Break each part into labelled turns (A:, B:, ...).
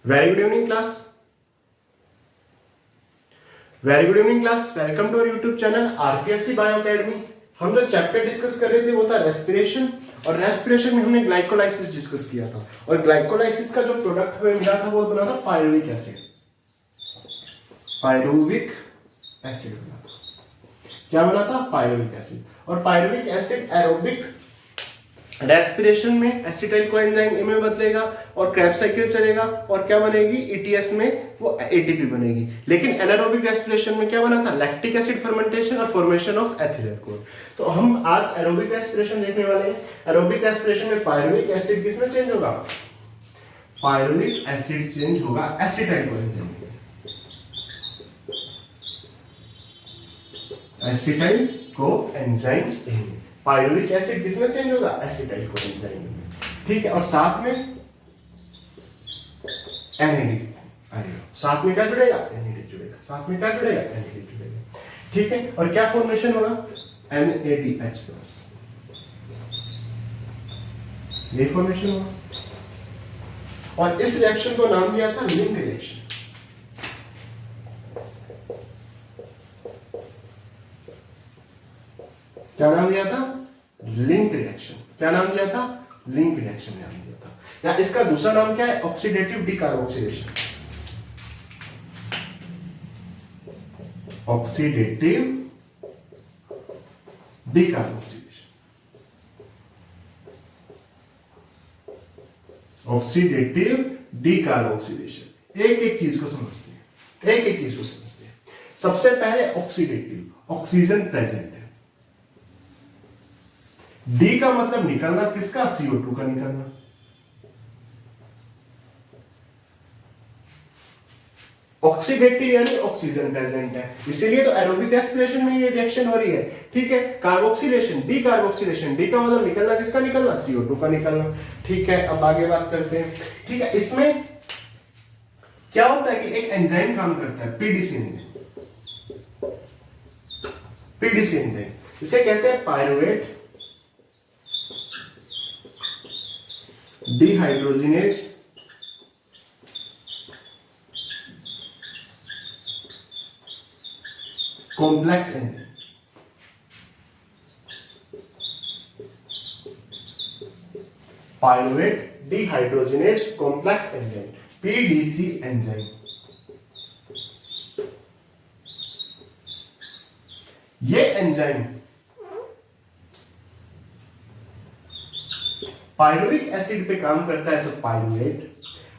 A: Very good evening class. Very good evening class. Welcome to our YouTube channel RPSC bio academy. हम जो chapter discuss कर रहे थे वो था रेस्पिरेशन, और रेस्पिरेशन में हमने ग्लाइकोलाइसिस डिस्कस किया था, और ग्लाइकोलाइसिस का जो प्रोडक्ट हमें मिला था वो बना था पायरुविक एसिड। पायरुविक एसिड बना था। क्या बना था? Pyruvic acid. और पायरुविक एसिड एरोबिक रेस्पिरेशन में एसिटाइल कोएंजाइम में बदलेगा और क्रैब साइकिल चलेगा, और क्या बनेगी? ईटीएस में वो एटीपी बनेगी। लेकिन एनारोबिक रेस्पिरेशन में क्या बना था? लैक्टिक एसिड फर्मेंटेशन और फॉर्मेशन ऑफ एथिल अल्कोहल। तो हम आज एरोबिक रेस्पिरेशन देखने वाले हैं। एरोबिक रेस्पिरेशन में पायरुविक एसिड किसमें चेंज होगा? पायरुविक एसिड चेंज होगा एसिटाइल कोएंजाइम में। एसिटाइल कोएंजाइम में पायरुविक एसिड किसमें चेंज होगा? एसिटाइल कोएंजाइम में। ठीक है, और साथ में एनएडी आएगा। साथ में क्या जुड़ेगा? एनएडी जुड़ेगा। साथ में क्या जुड़ेगा? एनएडी जुड़ेगा। ठीक है, और क्या फॉर्मेशन होगा? NADH+। ये फॉर्मेशन होगा, और इस रिएक्शन को नाम दिया था लिंक रिएक्शन। क्या नाम दिया था? Link reaction. क्या नाम दिया था? लिंक रिएक्शन नाम दिया था। या इसका दूसरा नाम क्या है? Oxidative decarboxylation. Oxidative decarboxylation. Oxidative decarboxylation. एक एक चीज को समझते हैं, एक एक चीज को समझते हैं। सबसे पहले ऑक्सीडेटिव, ऑक्सीजन प्रेजेंट है। डी का मतलब निकलना किसका? CO2 का निकलना। ऑक्सीडेटिव यानी ऑक्सीजन प्रेजेंट है, इसीलिए तो एरोबिक रेस्पिरेशन में ये रिएक्शन हो रही है। ठीक है, कार्बोक्सिलेशन, डी कार्बोक्सिलेशन, डी का मतलब निकलना किसका निकलना? CO2 का निकलना। ठीक है, अब आगे बात करते हैं। ठीक है, इसमें क्या होता है कि एक एंजाइम काम करता है, पीडीसी एंजाइम। पीडीसी एंजाइम इसे कहते हैं pyruvate dehydrogenase complex enzyme. Pyruvate dehydrogenase complex enzyme, PDC enzyme. ये एंजाइम पायरुविक एसिड पे काम करता है, तो पायरुवेट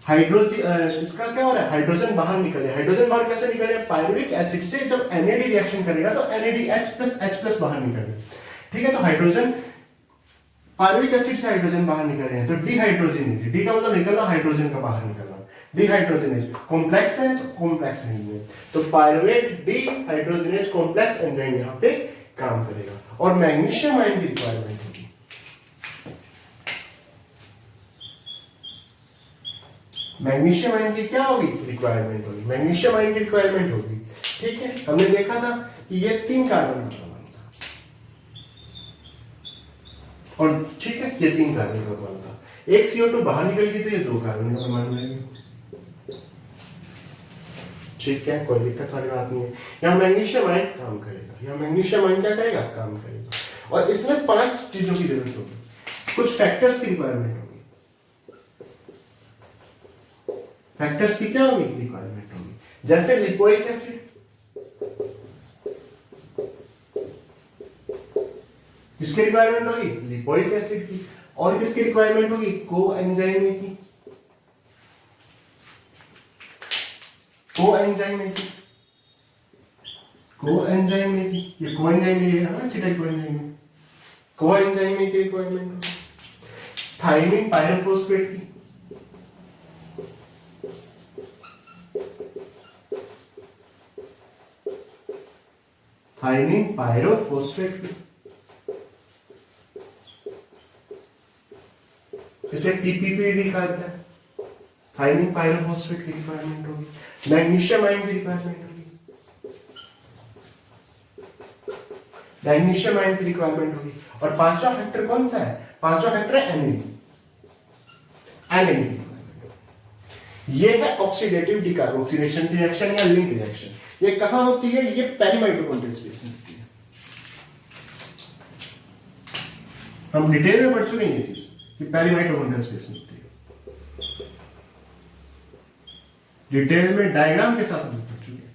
A: हाइड्रोजन, इसका क्या हो रहा है? हाइड्रोजन बाहर निकल रहा है। हाइड्रोजन बाहर कैसे निकल रहा है? पायरुविक एसिड से जब NAD रिएक्शन करेगा तो NADH+H+ बाहर निकलेगा। ठीक है, तो हाइड्रोजन, पायरुविक एसिड से हाइड्रोजन बाहर निकल रहे हैं, तो डिहाइड्रोजिनेज, डी का मतलब निकलना, हाइड्रोजन का बाहर निकलना, डिहाइड्रोजिनेज कॉम्प्लेक्स है, तो कॉम्प्लेक्स एंजाइम। तो पायरुवेट डिहाइड्रोजिनेज कॉम्प्लेक्स एंजाइम यहां पे काम करेगा। और मैग्नीशियम आयन की रिक्वायरमेंट होगी। मैग्नीशियम आयन की क्या होगी? रिक्वायरमेंट होगी। मैग्नीशियम आयन की रिक्वायरमेंट होगी। ठीक है, हमने देखा था कि ये 3 कार्बन का बना था, और ठीक है, ये 3 कार्बन का बना था। एक CO2 बाहर निकल गई तो ये 2 कार्बन का बन जाएगी। ठीक है, कोई दिक्कत वाली बात नहीं है। यहाँ मैग्नीशियम आयन काम करेगा। यहाँ मैग्नीशियम आयन क्या करेगा? काम करेगा। और इसमें 5 चीजों की जरूरत होगी। कुछ फैक्टर्स की रिक्वायरमेंट होगी। फैक्टर्स की क्या होगी? रिक्वायरमेंट होगी। जैसे लिपोइक एसिड, किसकी रिक्वायरमेंट होगी? लिपोइक एसिड की। और किसकी रिक्वायरमेंट होगी? कोएंजाइम की। कोएंजाइम की, कोएंजाइम की, ये कोएंजाइम ये है ना, एसिटाइल कोएंजाइम। कोएंजाइम की रिक्वायरमेंट होगी। थायमिन पायरोफॉस्फेट की, थायमिन पायरोफॉस्फेट की, इसे TPP लिखा जाता है। थायमिन पायरोफॉस्फेट की रिक्वायरमेंट होगी। मैग्नीशियम आयन की रिक्वायरमेंट होगी। मैग्नीशियम आयन की रिक्वायरमेंट होगी। और पांचवा फैक्टर कौन सा है? पांचवा फैक्टर है NAD। ये है ऑक्सीडेटिव डिकार्बोक्सिलेशन रिएक्शन या लिंक रिएक्शन। ये कहां होती है? ये पेरीमाइटोकॉन्ड्रियल स्पेस में होती है। हम डिटेल में पढ़ चुके हैं ये चीज कि पेरीमाइटोकॉन्ड्रियल स्पेस में होती है, डिटेल में डायग्राम के साथ पढ़ चुके हैं।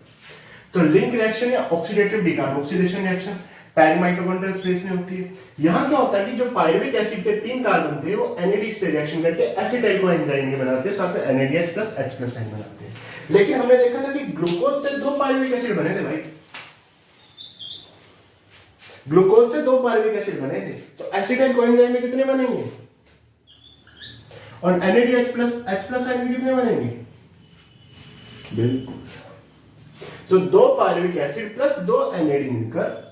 A: तो लिंक रिएक्शन या ऑक्सीडेटिव डिकार्बोक्सिलेशन रिएक्शन पेरीमाइटोकॉन्ड्रियल स्पेस में होती है। यहां क्या होता है कि जो पायरुविक एसिड के 3 कार्बन थे वो NAD से रिएक्शन करके एसिटाइल को एंजाइम में बनाते हैं, साथ में NADH plus H plus sign बनाते हैं। लेकिन हमने देखा था कि ग्लूकोज से 2 पायरुविक एसिड बने थे भाई, ग्लूकोज से 2 पायरुविक एसिड बने थे, तो एसिटाइल को एंजाइम में कितने बनेंगे? और NADH plus H plus sign में कितने बनेंगे? बिल्कुल। तो 2 पायरुविक एसिड प्लस 2 NAD मिलकर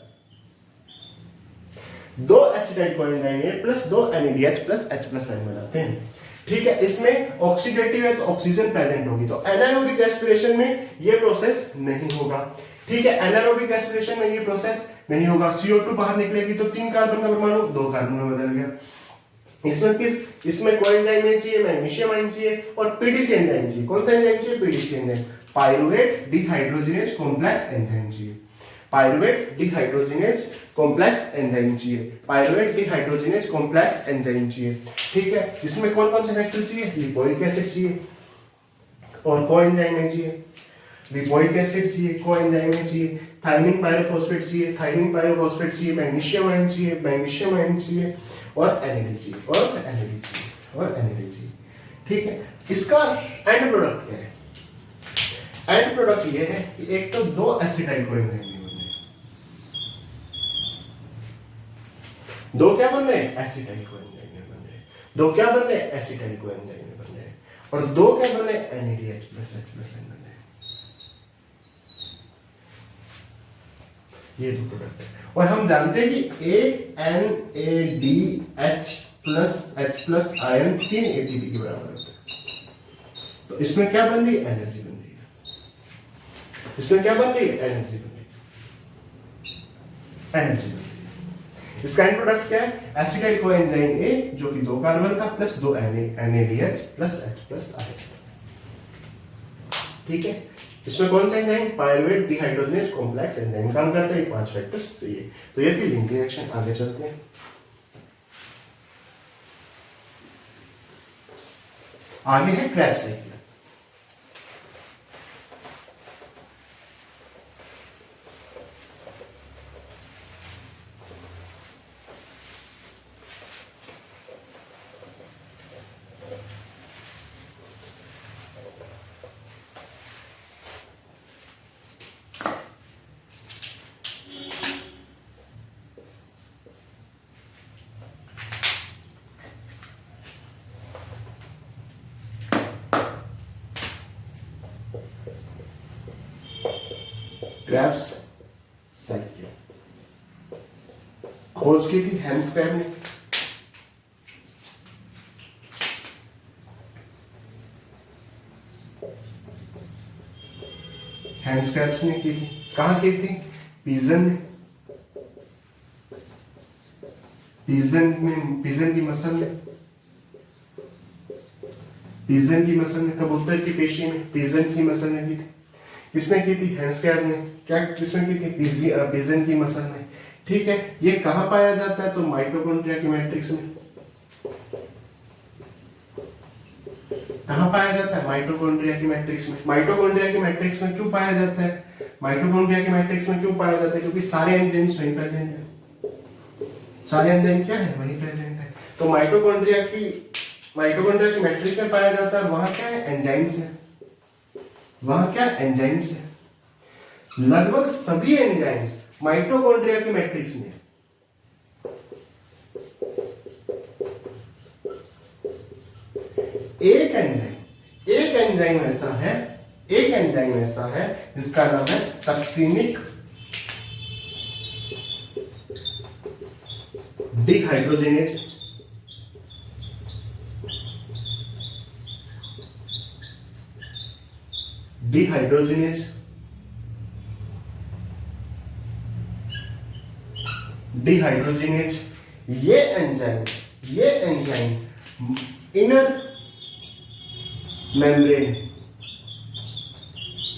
A: 2 एसिटाइल कोएंजाइम ए plus 2 NADH plus H plus sign बनाते हैं। ठीक है, इसमें ऑक्सीडेटिव है तो ऑक्सीजन प्रेजेंट होगी, तो एनारोबिक रेस्पिरेशन में ये प्रोसेस नहीं होगा। ठीक है, एनारोबिक रेस्पिरेशन में ये प्रोसेस नहीं होगा। CO2 बाहर निकलेगी तो 3 कार्बन का परमाणु 2 कार्बन में बदल गया। इसमें कोएंजाइम ए चाहिए, मैग्नीशियम आयन चाहिए और PDC एंजाइम चाहिए। कौन सा एंजाइम चाहिए? PDC enzyme, pyruvate dehydrogenase complex enzyme चाहिए। पायरुवेट डिहाइड्रोजिनेज कॉम्प्लेक्स एंजाइम चाहिए, पायरुवेट डिहाइड्रोजिनेज कॉम्प्लेक्स एंजाइम चाहिए। ठीक है, इसमें कौन कौन से फैक्टर चाहिए? लिपोइक एसिड चाहिए और कोएंजाइम में चाहिए, लिपोइक एसिड चाहिए, कोएंजाइम में चाहिए, थायमिन पायरोफॉस्फेट चाहिए, थायमिन पायरोफॉस्फेट चाहिए, मैग्नीशियम आयन चाहिए, मैग्नीशियम आयन चाहिए और NAD चाहिए और NAD चाहिए और NAD चाहिए। ठीक है, इसका एंड प्रोडक्ट क्या है? एंड प्रोडक्ट ये है कि एक तो 2 एसिटाइल कोएंजाइम बन रहे हैं, 2 क्या बन रहे हैं? एसिटाइल कोएंजाइम बन रहे हैं। 2 क्या बन रहे हैं? एसिटाइल कोएंजाइम बन रहे हैं। और 2 क्या बन रहे हैं? NADH प्लस H प्लस बन रहे हैं। ये 2 प्रोडक्ट है। और हम जानते हैं कि एक NADH plus H plus ion 3 ATP के बराबर होता है। तो इसमें क्या बन रही है? एनर्जी बन रही है। इसमें क्या बन रही है? एनर्जी बन रही है, एनर्जी बन रही है। इसका एंड प्रोडक्ट क्या है? एसिटाइल कोएंजाइम ए जो कि 2 कार्बन का plus 2 NADH plus H plus ion. ठीक है, इसमें कौन सा enzyme? Pyruvate dehydrogenase complex enzyme काम करता है। 5 फैक्टर्स चाहिए। तो ये थी लिंक रिएक्शन। आगे चलते हैं। आगे है क्रेब्स साइकिल। क्रेब्स साइकिल खोज की थी हैंस क्रैब ने। हैंस क्रैब्स ने की थी। कहां की थी? पिजन में, पिजन की मसल में, पिजन की मसल में, कबूतर की पेशी में, पिजन की मसल में की थी। किसने की थी? हैंस क्रैब ने। क्या किसमें की थी? पिजन की मसल में। ठीक है, ये कहां पाया जाता है? तो माइटोकॉन्ड्रिया की मैट्रिक्स में। कहां पाया जाता है? माइटोकॉन्ड्रिया की मैट्रिक्स में। माइटोकॉन्ड्रिया की मैट्रिक्स में क्यों पाया जाता है? माइटोकॉन्ड्रिया की मैट्रिक्स में क्यों पाया जाता है? क्योंकि सारे एंजाइम्स वहीं प्रेजेंट है। सारे एंजाइम क्या है? वहीं प्रेजेंट है। तो माइटोकॉन्ड्रिया की मैट्रिक्स में पाया जाता है। वहां क्या है? एंजाइम्स है। वहां क्या? एंजाइम्स है। लगभग सभी एंजाइम्स माइटोकॉन्ड्रिया की मैट्रिक्स में। एक एंजाइम ऐसा है जिसका नाम है सक्सिनिक डिहाइड्रोजिनेज। डिहाइड्रोजिनेज ये enzyme inner membrane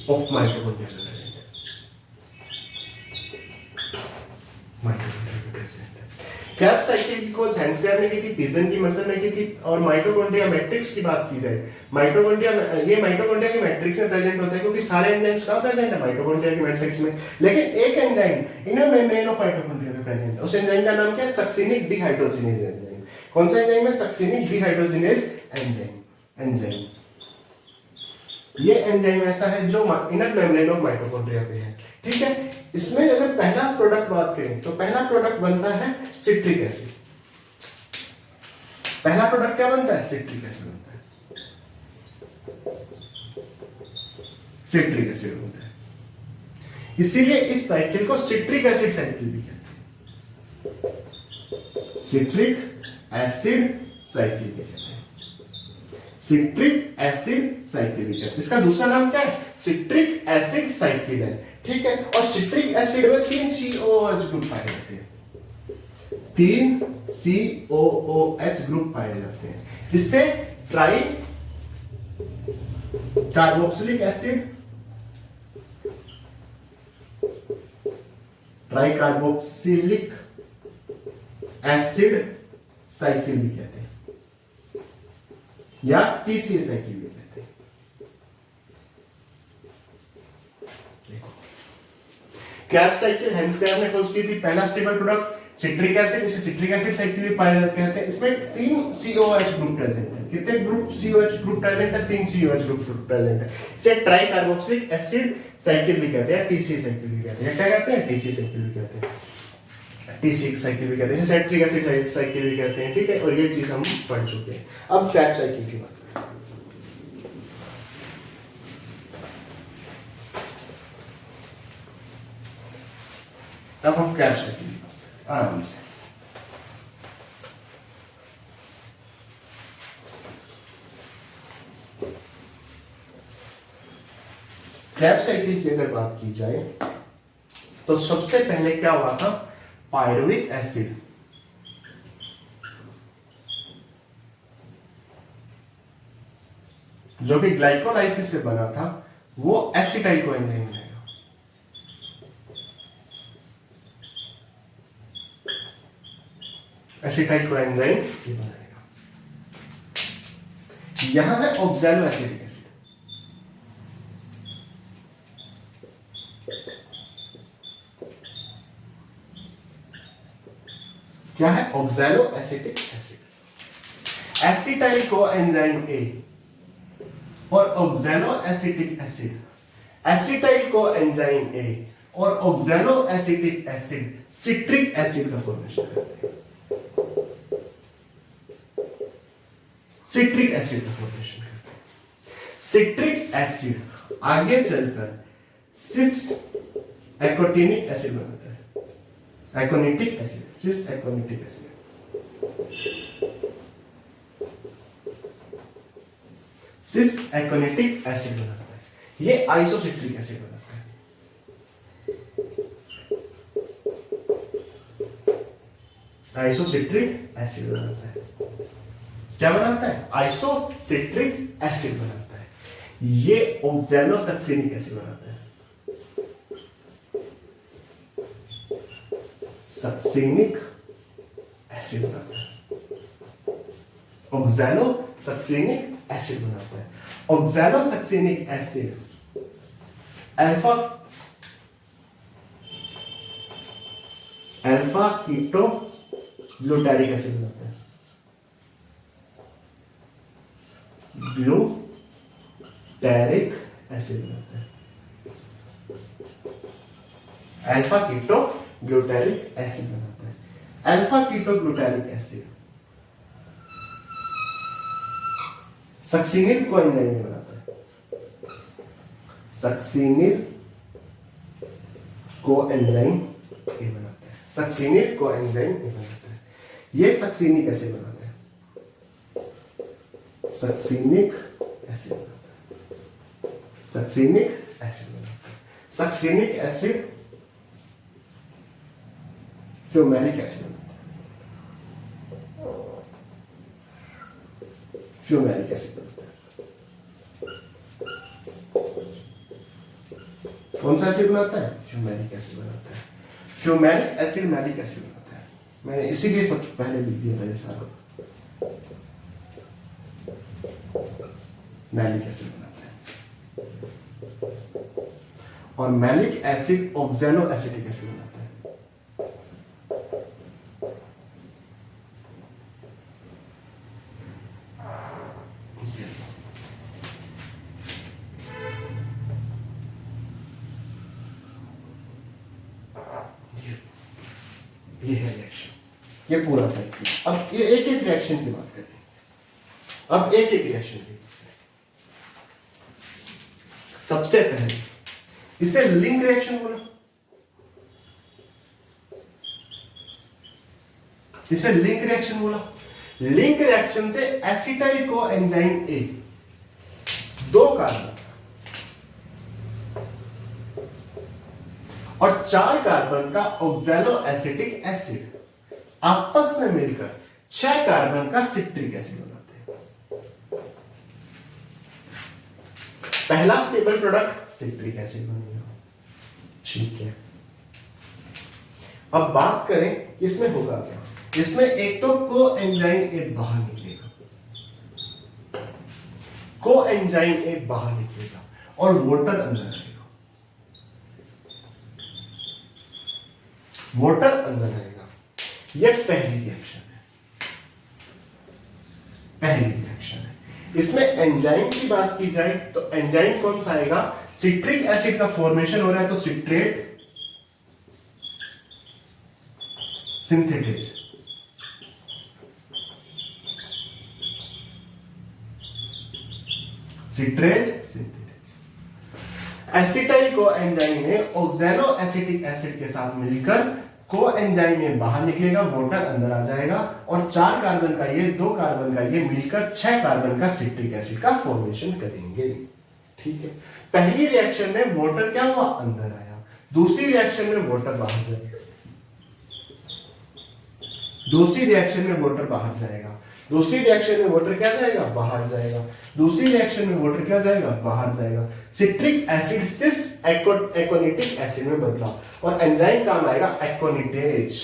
A: of mitochondria में प्रेजेंट है। माइटोकॉन्ड्रिया में प्रेजेंट है। कैप साइकिल की खोज हैंसग्राम ने की थी, पिजन की मसल ने की थी। और माइटोकॉन्ड्रिया मैट्रिक्स की बात की जाए, माइटोकॉन्ड्रिया ये माइटोकॉन्ड्रिया की मैट्रिक्स में प्रेजेंट होता है, क्योंकि सारे एंजाइम्स कहां प्रेजेंट है? माइटोकॉन्ड्रिया की मैट्रिक्स में। लेकिन एक enzyme inner membrane of mitochondria में प्रेजेंट है। उस एंजाइम का नाम क्या है? Succinic dehydrogenase enzyme. कौन सा एंजाइम है? Succinic dehydrogenase enzyme. ये एंजाइम ऐसा है जो इनर मेम्ब्रेन ऑफ माइटोकॉन्ड्रिया पे है। ठीक है, इसमें अगर पहला प्रोडक्ट बात करें तो पहला प्रोडक्ट बनता है सिट्रिक एसिड। पहला प्रोडक्ट क्या बनता है? सिट्रिक एसिड बनता है। सिट्रिक एसिड बनता है। इसीलिए इस साइकिल को सिट्रिक एसिड साइकिल भी कहते हैं। सिट्रिक एसिड साइकिल भी कहते हैं। सिट्रिक एसिड साइकिल भी कहते हैं। इसका दूसरा नाम क्या है? सिट्रिक एसिड साइकिल है। ठीक है, और सिट्रिक एसिड में 3 COOH ग्रुप पाए जाते हैं। 3 COOH ग्रुप पाए जाते हैं। जिससे try carboxylic acid, try carboxylic acid cycle भी कहते हैं, या TCA साइकिल भी कहते हैं। कैप साइकिल हैंसग्राम ने खोज की थी। पहला स्टेबल प्रोडक्ट सिट्रिक एसिड, इसे सिट्रिक एसिड साइकिल भी पाया जाता कहते हैं। इसमें 3 COOH ग्रुप प्रेजेंट है। कितने ग्रुप COOH ग्रुप प्रेजेंट है? 3 COOH ग्रुप प्रेजेंट है। इसे ट्राई कार्बोक्सिलिक एसिड साइकिल भी कहते हैं, TCA साइकिल भी कहते हैं। क्या कहते हैं? TCA साइकिल भी कहते हैं, TCA साइकिल भी कहते हैं, इसे सिट्रिक एसिड साइकिल भी कहते हैं। ठीक है, और ये चीज हम पढ़ चुके हैं। अब कैप साइकिल की बात करें। अब हम कैप साइकिल की बात करें आराम से। कैप साइकिल की अगर बात की जाए तो सबसे पहले क्या हुआ था? पायरुविक एसिड, जो कि ग्लाइकोलाइसिस से बना था, वो एसिटाइल कोएंजाइम बनेगा। एसिटाइल कोएंजाइम ये बनाएगा। यहां है ऑक्सैलो एसिटिक एसिड। क्या है? Oxaloacetic acid. Acetyl coenzyme A और oxaloacetic acid, acetyl coenzyme A और oxaloacetic acid citric acid का फॉर्मेशन करते हैं। सिट्रिक एसिड का फॉर्मेशन करते हैं। सिट्रिक एसिड आगे चलकर सिस एकोटिनिक एसिड बनाता है। एकोनिटिक एसिड, सिस एकोनिटिक एसिड। सिस एकोनिटिक एसिड बनाता है। ये आइसोसिट्रिक एसिड बनाता है। आइसोसिट्रिक एसिड बनाता है। क्या बनाता है? आइसोसिट्रिक एसिड बनाता है। ये ऑक्सैलोसक्सिनिक एसिड बनाता है। सक्सिनिक एसिड बनाता है। ऑक्सैलोसक्सिनिक एसिड बनाता है। Oxalosuccinic acid alpha keto glutaric acid बनाता है। ग्लूटारिक एसिड बनाता है। अल्फा कीटो ग्लूटारिक एसिड बनाता है। Alpha keto glutaric acid succinyl coenzyme बनाता है। सक्सिनिल कोएंजाइम ये बनाता है। सक्सिनिल कोएंजाइम ये बनाता है। ये सक्सिनिक एसिड बनाता है। सक्सिनिक एसिड बनाता है। सक्सिनिक एसिड बनाता है। सक्सिनिक एसिड फ्यूमेरिक एसिड बनाता है। फ्यूमेरिक एसिड बनता है। कौन सा एसिड बनाता है? फ्यूमेरिक एसिड बनाता है। फ्यूमेरिक एसिड मैलिक एसिड बनाता है। मैंने इसीलिए सबसे पहले लिख दिया था ये सारा। मैलिक एसिड बनाता है। और malic acid oxalo acetic acid बनाता है। ये है रिएक्शन, ये पूरा साइकिल। अब ये एक एक रिएक्शन की बात करें। अब एक एक रिएक्शन की सबसे पहले इसे लिंक रिएक्शन बोला। इसे लिंक रिएक्शन बोला। लिंक रिएक्शन से acetyl co enzyme A 2 carbon और 4 कार्बन का ऑक्सैलो एसिटिक एसिड आपस में मिलकर 6 कार्बन का सिट्रिक एसिड बनाते हैं। पहला स्टेबल प्रोडक्ट सिट्रिक एसिड बनेगा। ठीक है, अब बात करें इसमें होगा क्या। इसमें एक तो को एंजाइम ए बाहर निकलेगा, को एंजाइम ए बाहर निकलेगा और वाटर अंदर आएगा। वाटर अंदर आएगा। यह पहली रिएक्शन है। पहली रिएक्शन है। इसमें एंजाइम की बात की जाए तो एंजाइम कौन सा आएगा? सिट्रिक एसिड का फॉर्मेशन हो रहा है तो citrate synthetase. Citrate synthetase. Acetyl coenzyme में ऑक्सैलो एसिटिक एसिड के साथ मिलकर को एंजाइम में बाहर निकलेगा, वाटर अंदर आ जाएगा और 4 कार्बन का ये 2 कार्बन का ये मिलकर 6 कार्बन का सिट्रिक एसिड का फॉर्मेशन करेंगे। ठीक है, पहली रिएक्शन में वाटर क्या हुआ? अंदर आया। दूसरी रिएक्शन में वाटर बाहर जाएगा। दूसरी रिएक्शन में वाटर बाहर जाएगा। दूसरी रिएक्शन में वाटर क्या जाएगा? बाहर जाएगा। दूसरी रिएक्शन में वाटर क्या जाएगा? बाहर जाएगा। सिट्रिक एसिड सिस एकोनिटिक एसिड में बदला और एंजाइम काम आएगा एकोनिटेज।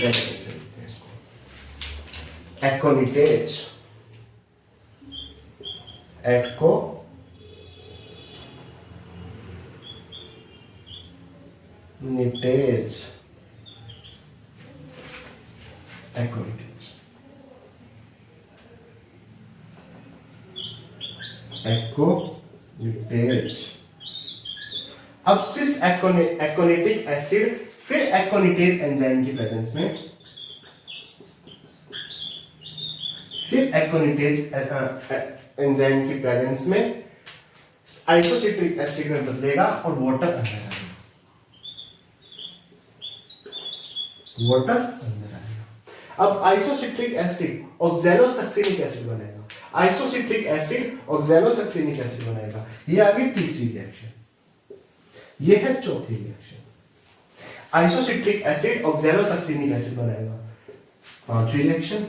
A: एकोनिटेज एकोनिटेज एकोनिटेज एकोनिटेज। अब सिस एकोनिटिक एसिड फिर एकोनिटेज एंजाइम की प्रेजेंस में फिर एकोनिटेज एंजाइम की प्रेजेंस में आइसोसिट्रिक एसिड में बदलेगा और वाटर अंदर आएगा। वाटर अंदर आएगा। अब आइसोसिट्रिक एसिड ऑक्सैलोसक्सिनिक एसिड बनेगा। आइसोसिट्रिक एसिड ऑक्सैलोसक्सिनिक एसिड बनेगा। ये आ गई तीसरी रिएक्शन। ये है चौथी रिएक्शन। आइसोसिट्रिक एसिड ऑक्सैलोसक्सिनिक एसिड बनाएगा। पांचवी रिएक्शन,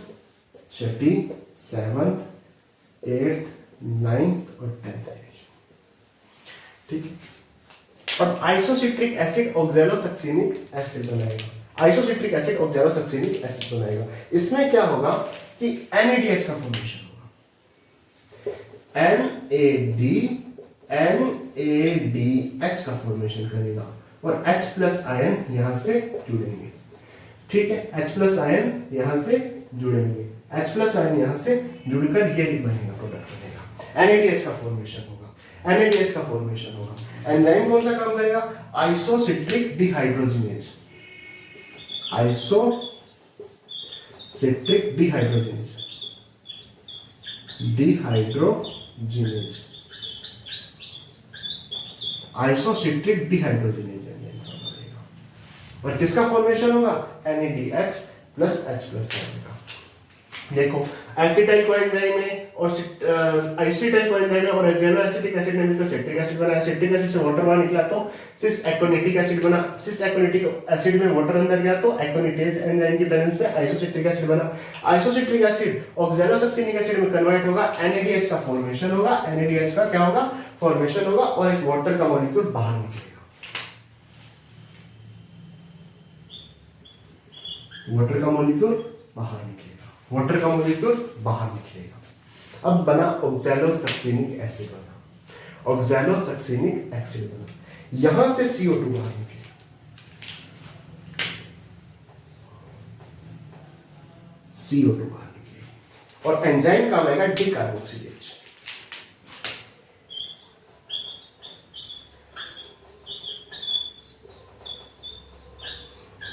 A: छठी, 7th, 8th, 9th और 10th रिएक्शन। ठीक है, अब आइसोसिट्रिक एसिड ऑक्सैलोसक्सिनिक एसिड बनाएगा। आइसोसिट्रिक एसिड ऑक्सैलोसक्सिनिक एसिड बनाएगा। इसमें क्या होगा कि NADH का फॉर्मेशन होगा। NADH का फॉर्मेशन करेगा और H प्लस आयन यहां से जुड़ेंगे। ठीक है, H प्लस आयन यहां से जुड़ेंगे। H प्लस आयन यहां से जुड़कर ये बनेगा, प्रोडक्ट बनेगा। NADH का फॉर्मेशन होगा। NADH का फॉर्मेशन होगा। एंजाइम कौन सा काम करेगा? Isocitric dehydrogenase. Isocitric dehydrogenase. Isocitric dehydrogenase बनेगा और किसका फॉर्मेशन होगा? NADH प्लस H प्लस का। देखो एसिटाइल कोएंजाइम में और एसिटाइल कोएंजाइम में और एक्जेलो एसिटिक एसिड ने मिलकर सिट्रिक एसिड बना, सिट्रिक एसिड से वाटर बाहर निकला तो सिस एक्टिनिक एसिड बना, सिस एक्टिनिक एसिड में वाटर अंदर गया तो एक्टिनिटेज एंजाइम की प्रेजेंस में आइसोसिट्रिक एसिड बना, आइसोसिट्रिक एसिड ऑक्सैलोसक्सिनिक एसिड में कन्वर्ट होगा, NADH का फॉर्मेशन होगा, NADH का क्या होगा, फॉर्मेशन होगा और एक वाटर का मॉलिक्यूल बाहर निकलेगा, वाटर का मॉलिक्यूल बाहर निकलेगा, वाटर का मॉलिक्यूल बाहर निकलेगा। अब बना ऑक्सैलोसक्सिनिक एसिड बना, ऑक्सैलोसक्सिनिक एसिड बना, यहां से CO2 बाहर निकलेगा, CO2 बाहर निकलेगा और एंजाइम काम आएगा डिकार्बोक्सिलेज।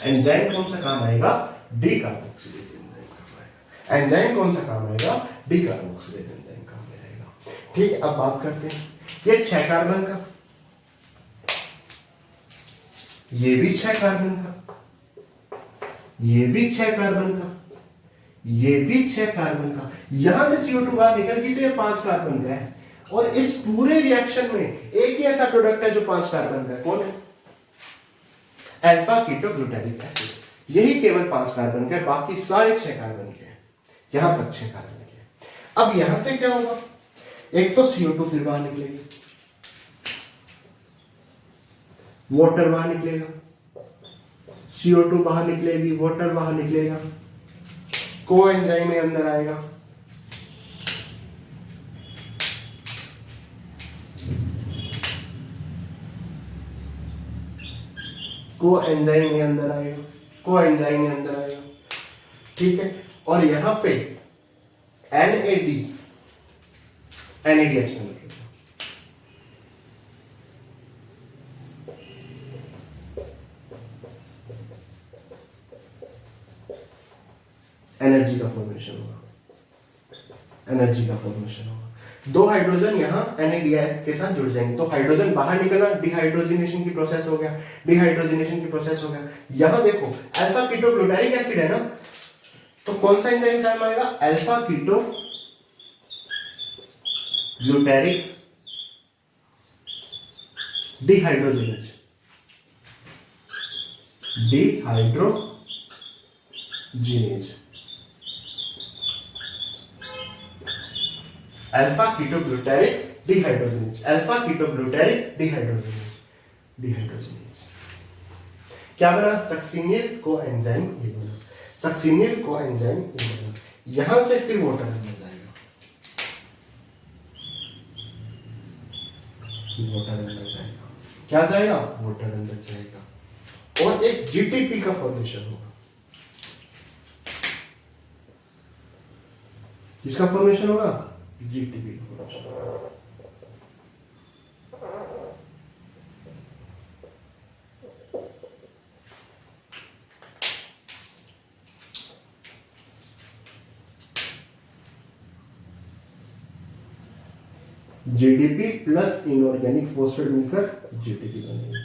A: एंजाइम कौन सा काम आएगा, डिकार्बोक्सिलेज एंजाइम काम आएगा, एंजाइम कौन सा काम आएगा, डिकार्बोक्सिलेज एंजाइम काम आएगा। ठीक है, अब बात करते हैं ये 6 कार्बन का, ये भी 6 कार्बन का, ये भी 6 कार्बन का, ये भी 6 कार्बन का, यहां से CO2 बाहर निकल गई तो ये 5 कार्बन का है और इस पूरे रिएक्शन में एक ही ऐसा प्रोडक्ट है जो 5 कार्बन का है, कौन है, अल्फा कीटोग्लूटारिक एसिड, यही केवल 5 कार्बन के, बाकी सारे 6 कार्बन के, यहां तक 6 कार्बन के। अब यहां से क्या होगा, एक तो CO2 फिर बाहर निकलेगी, वाटर बाहर निकलेगा, CO2 बाहर निकलेगी, वाटर बाहर निकलेगा, कोएंजाइम में अंदर आएगा, कोएंजाइम में अंदर आएगा, कोएंजाइम में अंदर आएगा, ठीक है, और यहां पे NADH में निकलेगा, एनर्जी का फॉर्मेशन होगा, एनर्जी का फॉर्मेशन होगा, 2 हाइड्रोजन यहां NADH के साथ जुड़ जाएंगे तो हाइड्रोजन बाहर निकला, डिहाइड्रोजनेशन की प्रोसेस हो गया, डिहाइड्रोजनेशन की प्रोसेस हो गया। यहां देखो अल्फा कीटोग्लूटारिक एसिड है ना, तो कौन सा एंजाइम काम आएगा, alpha ketoglutaric dehydrogenase, dehydrogenase, alpha ketoglutaric dehydrogenase, alpha ketoglutaric dehydrogenase, dehydrogenase क्या बना, सक्सिनिल कोएंजाइम ए बना, सक्सिनिल कोएंजाइम ए बना, यहां से फिर वाटर अंदर जाएगा, वाटर अंदर जाएगा, क्या जाएगा, वाटर अंदर जाएगा और एक GTP का फॉर्मेशन होगा, किसका फॉर्मेशन होगा, GTP का फॉर्मेशन होगा। GDP प्लस इनऑर्गेनिक फॉस्फेट मिलकर GTP बनेगी,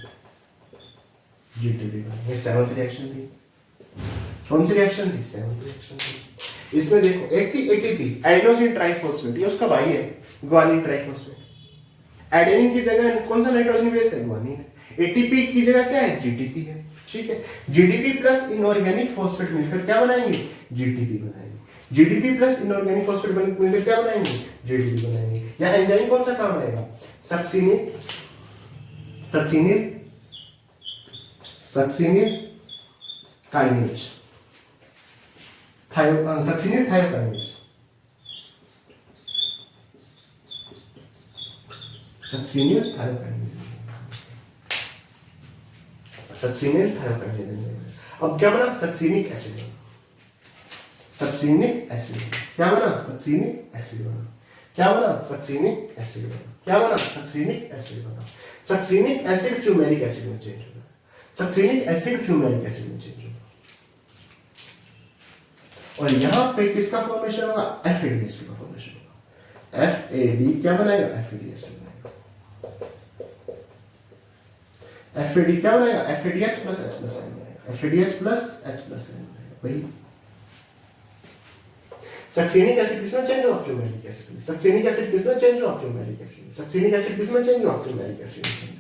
A: GTP बनेगी। ये 7th रिएक्शन थी, कौन सी रिएक्शन थी, 7th रिएक्शन थी। इसमें देखो एक थी ATP एडेनोसिन ट्राइफॉस्फेट, ये उसका भाई है ग्वानिन ट्राइफॉस्फेट, एडेनिन की जगह कौन सा नाइट्रोजन बेस है, ग्वानिन, ATP की जगह क्या है, GTP है, ठीक है। GDP प्लस इनऑर्गेनिक फॉस्फेट मिलकर क्या बनाएंगे, GTP बनाएंगे, GDP प्लस इनऑर्गेनिक फॉस्फेट मिलकर क्या बनाएंगे, GTP बनाएंगे। या एंजाइम कौन सा काम आएगा, succinyl, succinyl, succinyl kinase, succinyl thiokinase, succinyl thiokinase, succinyl thiokinase. अब क्या बना, सक्सिनिक एसिड बना, सक्सिनिक एसिड, क्या बना, सक्सिनिक एसिड बना, क्या बना, सक्सिनिक एसिड बना, क्या बना, सक्सिनिक एसिड बना। सक्सिनिक एसिड फ्यूमेरिक एसिड में चेंज होगा, सक्सिनिक एसिड फ्यूमेरिक एसिड में चेंज होगा और यहां पे किसका फॉर्मेशन होगा, FADH का फॉर्मेशन होगा, FAD क्या बनाएगा, FADH बनाएगा, FAD क्या बनाएगा, FADH plus H plus N बनाएगा, FADH plus H plus N बनाएगा, वही सक्सेनिक एसिड किसमें चेंज हुआ? फ्यूमेरिक एसिड में। सक्सेनिक एसिड किसमें चेंज हुआ? फ्यूमेरिक एसिड में। सक्सेनिक एसिड किसमें चेंज हुआ? फ्यूमेरिक एसिड में चेंज हुआ।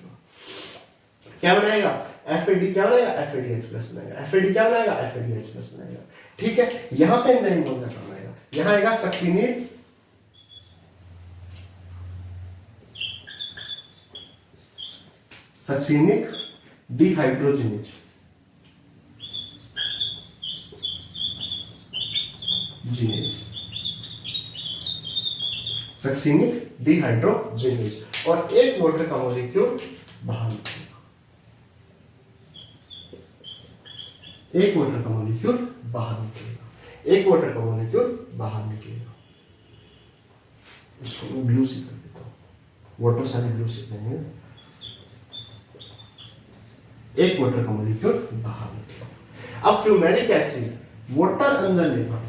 A: क्या बनाएगा? FAD क्या बनाएगा? FADH+ बनाएगा। FAD क्या बनाएगा? FADH+ बनाएगा। ठीक है, यहां पे एंजाइम कौन सा काम आएगा? यहां आएगा सक्सेनिक डिहाइड्रोजिनेज। सक्सेनिक डिहाइड्रोजिनेज और एक वाटर का मॉलिक्यूल बाहर निकलेगा। एक वाटर का मॉलिक्यूल बाहर निकलेगा। एक वाटर का मॉलिक्यूल बाहर निकलेगा। इसको मैं ब्लू से कर देता हूं, वाटर सारे ब्लू से लेंगे। एक वाटर का मॉलिक्यूल बाहर निकलेगा। अब फ्यूमेरिक एसिड वाटर अंदर लेगा,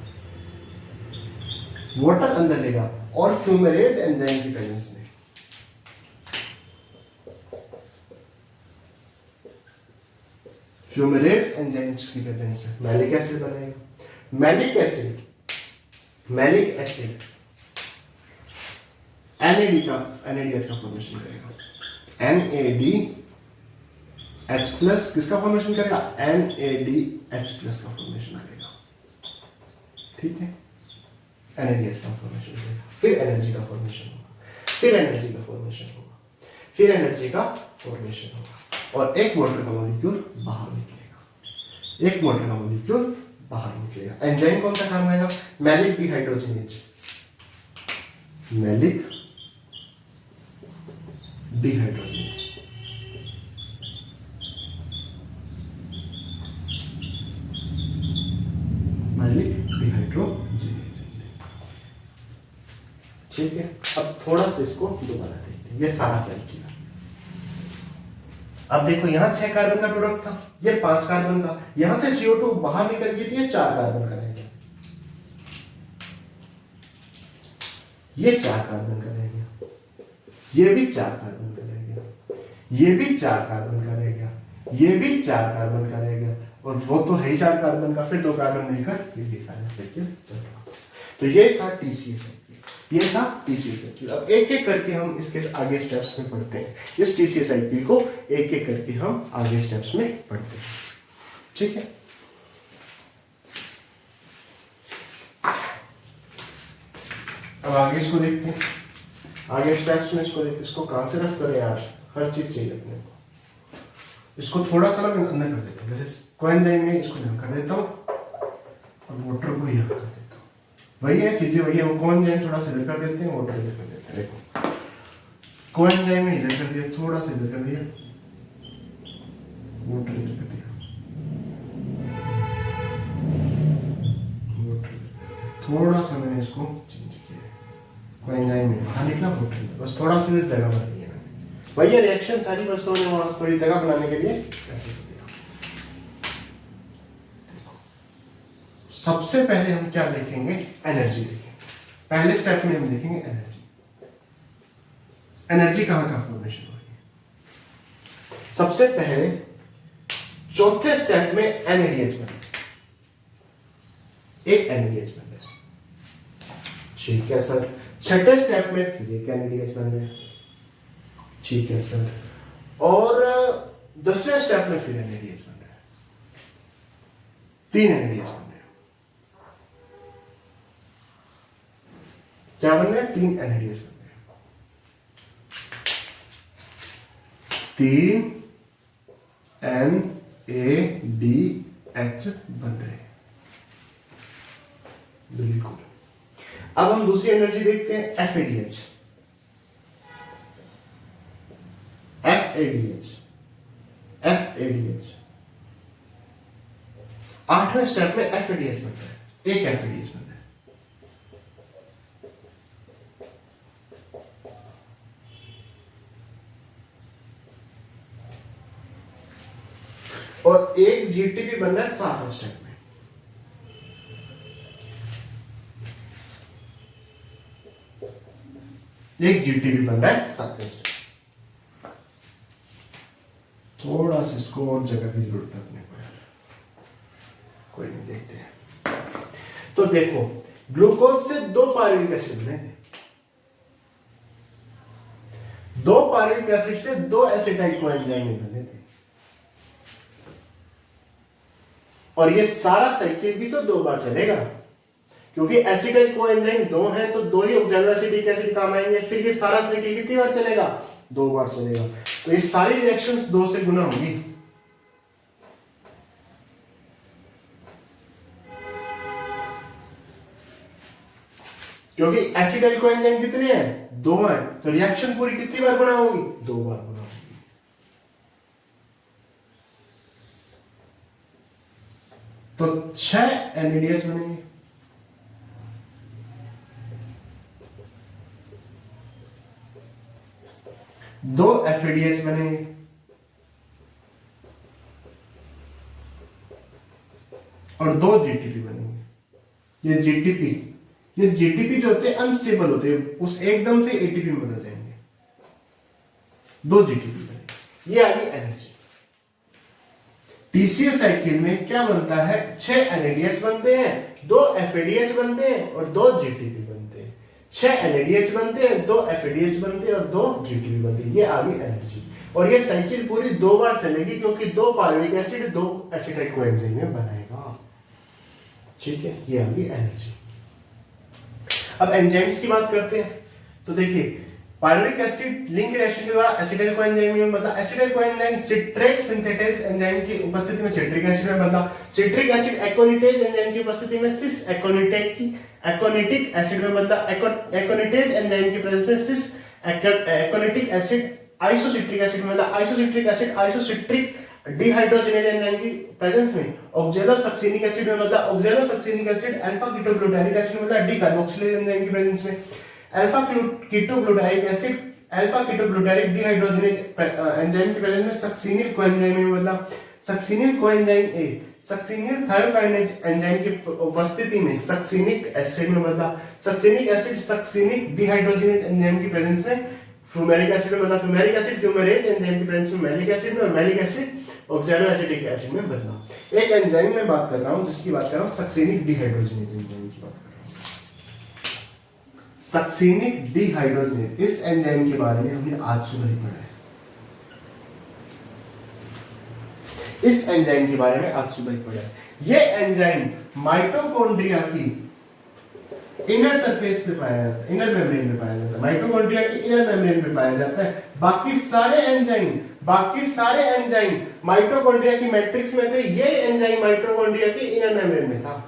A: वाटर अंदर लेगा और फ्यूमेरेज एंजाइम की प्रेजेंस में फ्यूमेरेज एंजाइम्स की प्रेजेंस में मैलिक एसिड बनेगा। मैलिक एसिड NADH का फॉर्मेशन करेगा। NADH+ किसका फॉर्मेशन करेगा? NADH+ का फॉर्मेशन करेगा। ठीक है, NADH का फॉर्मेशन करेगा, फिर एनर्जी का फॉर्मेशन होगा, फिर एनर्जी का फॉर्मेशन होगा, फिर एनर्जी का फॉर्मेशन होगा और एक वाटर का मॉलिक्यूल बाहर निकलेगा। एक वाटर का मॉलिक्यूल बाहर निकलेगा। एंजाइम कौन सा काम आएगा? Malic dehydrogenase. Malic dehydrogenase. Malic dehydrogenase. ठीक है, अब थोड़ा सा इसको दोबारा देखते हैं। ये सारा साइकिल है। अब देखो यहाँ 6 कार्बन का प्रोडक्ट था, ये 5 कार्बन का। यहां से CO2 बाहर निकल गई थी, ये 4 कार्बन का रह गया। ये 4 कार्बन का रह गया, ये भी 4 कार्बन का रह गया, ये भी 4 कार्बन का रह गया, ये भी 4 कार्बन का रह गया और वो तो है ही 4 कार्बन का, फिर 2 कार्बन मिलकर फिर ये सारा साइकिल चल रहा। तो ये था TCA साइकिल, ये था TCA साइकिल। अब एक एक करके हम इसके आगे स्टेप्स में पढ़ते हैं। इस TCA साइकिल को एक एक करके हम आगे स्टेप्स में पढ़ते हैं। ठीक है, अब आगे इसको देखते हैं। आगे स्टेप्स में इसको देखते, इसको कहां से रफ करें यार, हर चीज चाहिए अपने को। इसको थोड़ा सा ना मैं अंदर कर देता हूँ, जैसे कोएंजाइम में इसको मैं कर देता हूँ और वाटर को यहाँ कर देता हूँ। वही है चीजें, वही है। वो कोएंजाइम थोड़ा सा इधर कर देते हैं, वाटर इधर कर देते हैं। देखो कोएंजाइम में इधर कर दिया, थोड़ा सा इधर कर दिया, वाटर इधर कर दिया, वाटर थोड़ा सा मैंने इसको चेंज किया। कोएंजाइम में बाहर निकला, वाटर बस थोड़ा सा इधर जगह बन गई है। वही है रिएक्शन सारी, बस तो वहां थोड़ी जगह बनाने के लिए ऐसे कर दिया। सबसे पहले हम क्या देखेंगे? एनर्जी देखेंगे। पहले स्टेप में हम देखेंगे एनर्जी। एनर्जी कहां कहां फॉर्मेशन हो रही है? सबसे पहले चौथे स्टेप में NADH बने, एक NADH बन गया। ठीक है सर। छठे स्टेप में फिर एक NADH बन गया। ठीक है सर। और 10वें स्टेप में फिर NADH बन रहा है, 3 NADH बन रहे हैं। क्या बन रहे हैं? 3 NADH बन रहे हैं। 3 NADH बन रहे हैं। बिल्कुल। अब हम दूसरी एनर्जी देखते हैं, FADH। FADH 8वें स्टेप में FADH बनता है, एक FADH बनता है। और एक GTP बन रहा है 7वें स्टेप में। एक GTP बन रहा है 7वें स्टेप। थोड़ा सा इसको और जगह की जरूरत है अपने को यार, कोई नहीं, देखते हैं। तो देखो ग्लूकोज से 2 पायरुविक एसिड बने थे, 2 पायरुविक एसिड से 2 एसिटाइल कोएंजाइम बने थे। और ये सारा साइकिल भी तो 2 बार चलेगा, क्योंकि एसिटाइल कोएंजाइम 2 है तो 2 ही ऑक्सैलोएसिटिक एसिड काम आएंगे। फिर ये सारा साइकिल कितनी बार चलेगा? 2 बार चलेगा। तो ये सारी रिएक्शंस 2 से गुना होंगी। क्योंकि एसिटाइल कोएंजाइम कितने हैं? 2 हैं, तो रिएक्शन पूरी कितनी बार गुना होगी? 2 बार गुना होगी। तो 6 NADH बनेंगे। दो FADH बनेंगे और 2 GTP बनेंगे। ये GTP जो होते हैं अनस्टेबल होते हैं, उस एकदम से ATP में बदल जाएंगे। 2 GTP बनेंगे। ये आ गई एनर्जी। TCA साइकिल में क्या बनता है? 6 NADH बनते हैं, 2 FADH बनते हैं और 2 GTP बनते हैं। 6 NADH बनते हैं, 2 FADH बनते हैं और 2 GTP बनते हैं। ये आ गई एनर्जी। और ये साइकिल पूरी 2 बार चलेगी, क्योंकि 2 पायरुविक एसिड 2 एसिटाइल कोएंजाइम में बनाएगा। ठीक है, ये आ गई एनर्जी। अब एंजाइम्स की बात करते हैं। तो देखिए, पायरुविक एसिड लिंक रिएक्शन के द्वारा एसिटाइल कोएंजाइम में बनता है। Acetyl coenzyme citrate synthetase enzyme की उपस्थिति में सिट्रिक एसिड में बनता है। सिट्रिक एसिड एकोनिटेज एंजाइम की उपस्थिति में सिस एकोनिटिक एसिड में बनता है। एकोनिटेज एंजाइम की प्रेजेंस में सिस एकोनिटिक एसिड आइसोसिट्रिक एसिड में बनता है। Isocitric acid isocitric dehydrogenase enzyme की प्रेजेंस में ऑक्सैलोसक्सिनिक एसिड में बनता है। Oxalosuccinic acid alpha ketoglutaric acid में बनता है। डी कार्बोक्सिलेज एंजाइम की प्रेजेंस में alpha ketoglutaric acid alpha ketoglutaric dehydrogenase enzyme की प्रेजेंस में सक्सिनिल कोएंजाइम में बदला। Succinyl coenzyme A succinyl thiokinase enzyme की उपस्थिति में सक्सिनिक एसिड में बदला। Succinic acid succinic dehydrogenase enzyme की प्रेजेंस में फ्यूमेरिक एसिड में बदला। फ्यूमेरिक एसिड फ्यूमेरेज एंजाइम की प्रेजेंस में मैलिक एसिड में और मैलिक एसिड ऑक्सैलोएसिटिक एसिड में बदला। एक एंजाइम में बात कर रहा हूं, जिसकी बात कर रहा हूं सक्सिनिक डिहाइड्रोजनेज एंजाइम की बात कर रहा हूं। सक्सिनिक डिहाइड्रोजनेज, इस एंजाइम के बारे में हमने आज सुबह ही पढ़ा है। इस एंजाइम के बारे में आज सुबह ही पढ़ा है। ये एंजाइम माइटोकॉन्ड्रिया की इनर सरफेस पे पाया जाता है, इनर मेम्ब्रेन में पाया जाता है। माइटोकॉन्ड्रिया की इनर मेम्ब्रेन में पाया जाता है। बाकी सारे एंजाइम माइटोकॉन्ड्रिया की मैट्रिक्स में थे। ये एंजाइम माइटोकॉन्ड्रिया की इनर मेम्ब्रेन में था।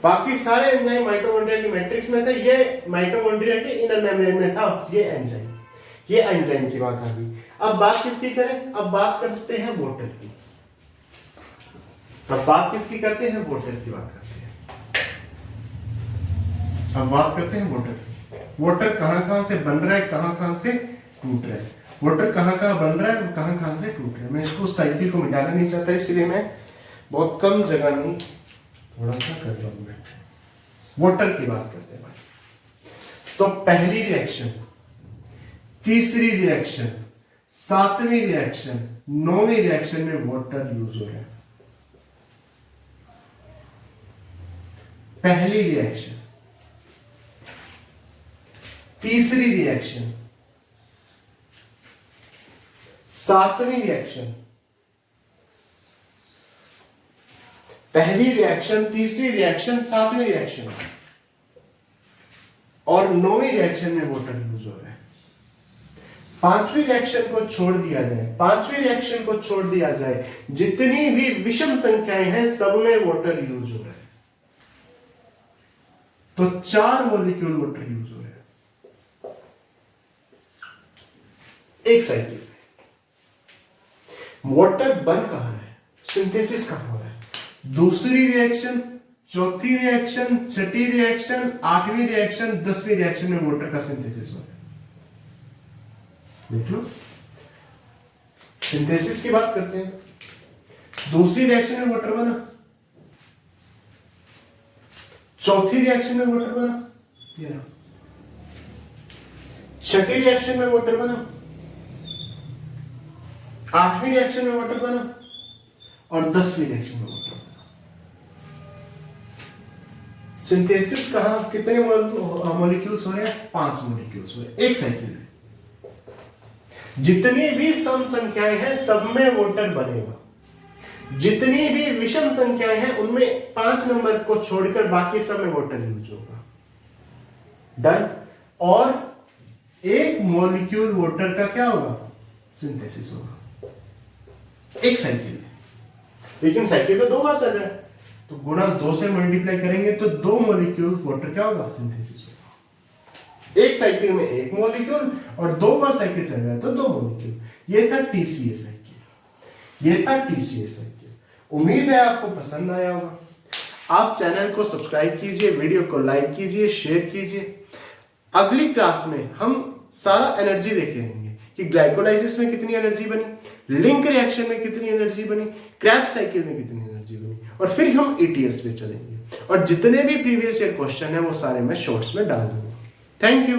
A: बाकी सारे एंजाइम माइटोकॉन्ड्रिया की मैट्रिक्स में थे, ये माइटोकॉन्ड्रिया के इनर मेम्ब्रेन में था। ये एंजाइम की बात आ गई। अब बात किसकी करें? अब बात करते हैं वाटर की। अब बात किसकी करते हैं? वाटर की बात करते हैं। अब बात करते हैं वाटर की। वाटर कहां से बन रहा है, कहां से टूट रहा है। वाटर कहां बन रहा है, कहां से टूट रहा है। मैं इसको साइकिल को मिटाना नहीं चाहता, इसलिए मैं बहुत कम जगह में थोड़ा सा कर रहा हूं। वाटर की बात करते हैं भाई। तो पहली रिएक्शन, तीसरी रिएक्शन, 7वीं रिएक्शन, 9वीं रिएक्शन में वाटर यूज हो रहा है। पहली रिएक्शन, तीसरी रिएक्शन, 7वीं रिएक्शन, पहली रिएक्शन, तीसरी रिएक्शन, 7वीं रिएक्शन और 9वीं रिएक्शन में वाटर यूज हो रहा है। 5वीं रिएक्शन को छोड़ दिया जाए, 5वीं रिएक्शन को छोड़ दिया जाए, जितनी भी विषम संख्याएं हैं सब में वाटर यूज हो रहा है। तो 4 मॉलिक्यूल वाटर यूज हो रहे हैं एक साइकिल में। वाटर बन कहां है, सिंथेसिस कहां हो रहा है? दूसरी रिएक्शन, चौथी रिएक्शन, छठी रिएक्शन, 8वीं रिएक्शन, 10वीं रिएक्शन में वाटर का सिंथेसिस हो रहा है। देख लो, सिंथेसिस की बात करते हैं। दूसरी रिएक्शन में वाटर बना, चौथी रिएक्शन में वाटर बना, ये रहा। छठी रिएक्शन में वाटर बना, 8वीं रिएक्शन में वाटर बना और 10वीं रिएक्शन में वाटर बना। सिंथेसिस कहाँ कितने मॉलिक्यूल्स हो रहे हैं? 5 मॉलिक्यूल्स हो रहे हैं एक साइकिल में। जितनी भी सम संख्याएं हैं सब में वोटर बनेगा, जितनी भी विषम संख्याएं हैं उनमें 5 नंबर को छोड़कर बाकी सब में वोटर यूज होगा। डन। और एक मॉलिक्यूल वोटर का क्या होगा? सिंथेसिस होगा एक साइकिल में। लेकिन साइकिल तो 2 बार चल रहा है, तो गुणा 2 से मल्टीप्लाई करेंगे तो 2 मॉलिक्यूल वोटर क्या होगा? सिंथेसिस होगा। एक साइकिल में एक मॉलिक्यूल और 2 बार साइकिल चल रहा है तो 2 मॉलिक्यूल। ये था टीसीए साइकिल, ये था टीसीए साइकिल। उम्मीद है आपको पसंद आया होगा। आप चैनल को सब्सक्राइब कीजिए, वीडियो को लाइक कीजिए, शेयर कीजिए। अगली क्लास में हम सारा एनर्जी देखेंगे कि ग्लाइकोलाइसिस में कितनी एनर्जी बनी, लिंक रिएक्शन में कितनी एनर्जी बनी, क्रेब्स साइकिल में कितनी एनर्जी बनी, और फिर हम ईटीएस पे चलेंगे। और जितने भी प्रीवियस ईयर क्वेश्चन है वो सारे मैं शॉर्ट्स में डाल दूंगा। Thank you.